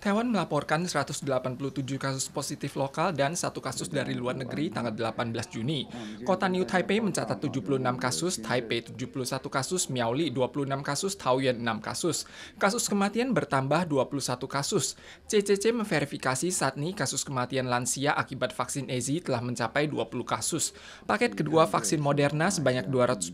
Taiwan melaporkan 187 kasus positif lokal dan 1 kasus dari luar negeri tanggal 18 Juni. Kota New Taipei mencatat 76 kasus, Taipei 71 kasus, Miaoli 26 kasus, Taoyuan 6 kasus. Kasus kematian bertambah 21 kasus. CCC memverifikasi saat ini kasus kematian lansia akibat vaksin AZ telah mencapai 20 kasus. Paket kedua vaksin Moderna sebanyak 240.000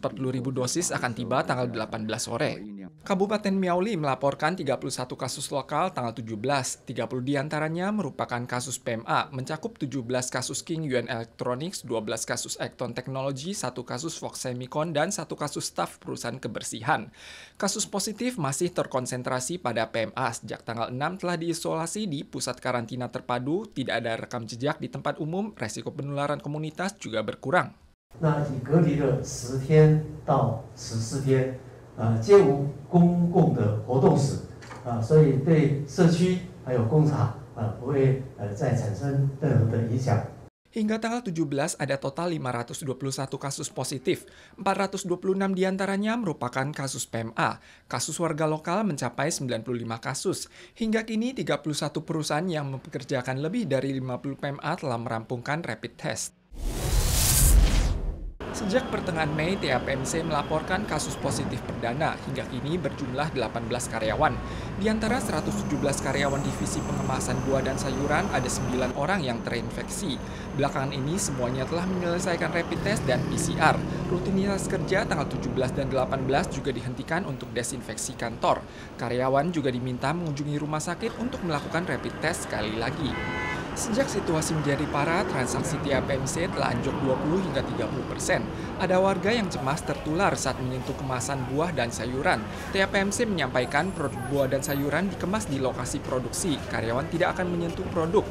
dosis akan tiba tanggal 18 sore. Kabupaten Miaoli melaporkan 31 kasus lokal tanggal 17, 30 diantaranya merupakan kasus PMA, mencakup 17 kasus King Yuan Electronics, 12 kasus Acton Technology, 1 kasus Fox Semicon, dan 1 kasus staf perusahaan kebersihan. Kasus positif masih terkonsentrasi pada PMA. Sejak tanggal 6 telah diisolasi di pusat karantina terpadu, tidak ada rekam jejak di tempat umum, resiko penularan komunitas juga berkurang. 皆无公共的活动史所以对社区还有工厂不会再产生任何的影响。 Hingga tanggal 17 ada total 521 kasus positif, 426 diantaranya merupakan kasus PMA. Kasus warga lokal mencapai 95 kasus. Hingga kini 31 perusahaan yang mempekerjakan lebih dari 50 PMA telah merampungkan rapid test. Sejak pertengahan Mei, TAPMC melaporkan kasus positif perdana. Hingga kini berjumlah 18 karyawan. Di antara 117 karyawan divisi pengemasan buah dan sayuran, ada 9 orang yang terinfeksi. Belakangan ini semuanya telah menyelesaikan rapid test dan PCR. Rutinitas kerja tanggal 17 dan 18 juga dihentikan untuk desinfeksi kantor. Karyawan juga diminta mengunjungi rumah sakit untuk melakukan rapid test sekali lagi. Sejak situasi menjadi parah, transaksi TAPMC telah anjlok 20 hingga 30%. Ada warga yang cemas tertular saat menyentuh kemasan buah dan sayuran. TAPMC menyampaikan produk buah dan sayuran dikemas di lokasi produksi. Karyawan tidak akan menyentuh produk.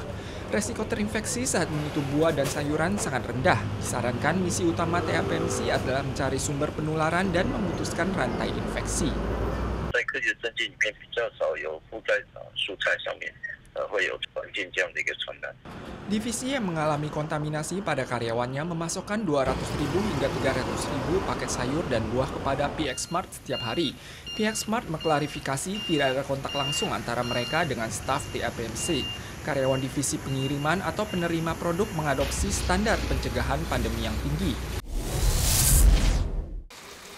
Resiko terinfeksi saat menyentuh buah dan sayuran sangat rendah. Disarankan misi utama TAPMC adalah mencari sumber penularan dan memutuskan rantai infeksi. Divisi yang mengalami kontaminasi pada karyawannya memasokkan 200.000 hingga 300.000 paket sayur dan buah kepada PX Mart setiap hari. PX Mart mengklarifikasi tidak ada kontak langsung antara mereka dengan staf TAPMC. Karyawan divisi pengiriman atau penerima produk mengadopsi standar pencegahan pandemi yang tinggi.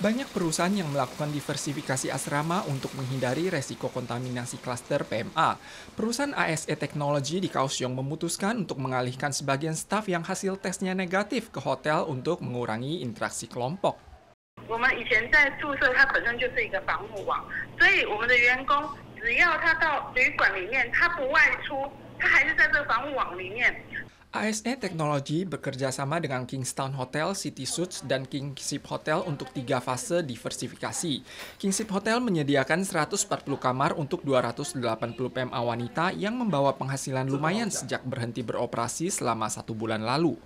Banyak perusahaan yang melakukan diversifikasi asrama untuk menghindari resiko kontaminasi klaster PMA. Perusahaan ASE Technology di Kaohsiung memutuskan untuk mengalihkan sebagian staf yang hasil tesnya negatif ke hotel untuk mengurangi interaksi kelompok. 我们以前在宿舍，它本身就是一个防护网，所以我们的员工只要他到旅馆里面，他不外出，他还是在这个防护网里面。 ASE Technology bekerja sama dengan Kingstown Hotel, City Suites, dan Kingship Hotel untuk 3 fase diversifikasi. Kingship Hotel menyediakan 140 kamar untuk 280 PMA wanita yang membawa penghasilan lumayan sejak berhenti beroperasi selama 1 bulan lalu.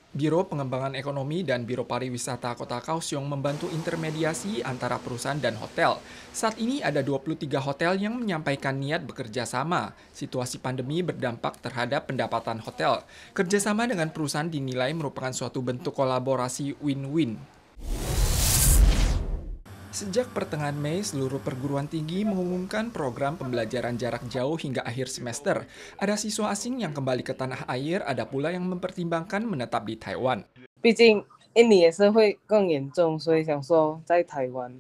Biro Pengembangan Ekonomi dan Biro Pariwisata Kota Kaohsiung membantu intermediasi antara perusahaan dan hotel. Saat ini ada 23 hotel yang menyampaikan niat bekerja sama. Situasi pandemi berdampak terhadap pendapatan hotel. Kerjasama dengan perusahaan dinilai merupakan suatu bentuk kolaborasi win-win. Sejak pertengahan Mei, seluruh perguruan tinggi mengumumkan program pembelajaran jarak jauh hingga akhir semester. Ada siswa asing yang kembali ke tanah air, ada pula yang mempertimbangkan menetap di Taiwan. 毕竟印尼也是会更严重，所以想说在台湾。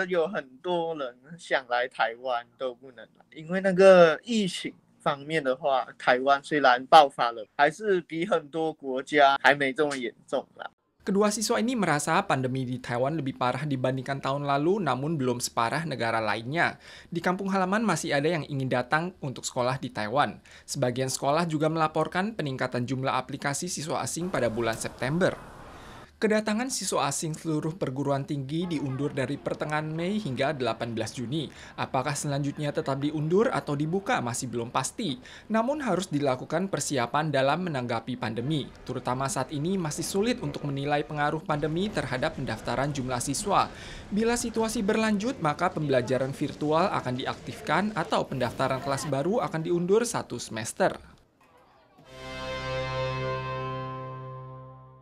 有很多人想来台湾都不能来，因为那个疫情方面的话，台湾虽然爆发了，还是比很多国家还没这么严重啦。 Kedua siswa ini merasa pandemi di Taiwan lebih parah dibandingkan tahun lalu, namun belum separah negara lainnya. Di kampung halaman masih ada yang ingin datang untuk sekolah di Taiwan. Sebagian sekolah juga melaporkan peningkatan jumlah aplikasi siswa asing pada bulan September. Kedatangan siswa asing seluruh perguruan tinggi diundur dari pertengahan Mei hingga 18 Juni. Apakah selanjutnya tetap diundur atau dibuka masih belum pasti. Namun harus dilakukan persiapan dalam menanggapi pandemi. Terutama saat ini masih sulit untuk menilai pengaruh pandemi terhadap pendaftaran jumlah siswa. Bila situasi berlanjut, maka pembelajaran virtual akan diaktifkan atau pendaftaran kelas baru akan diundur 1 semester.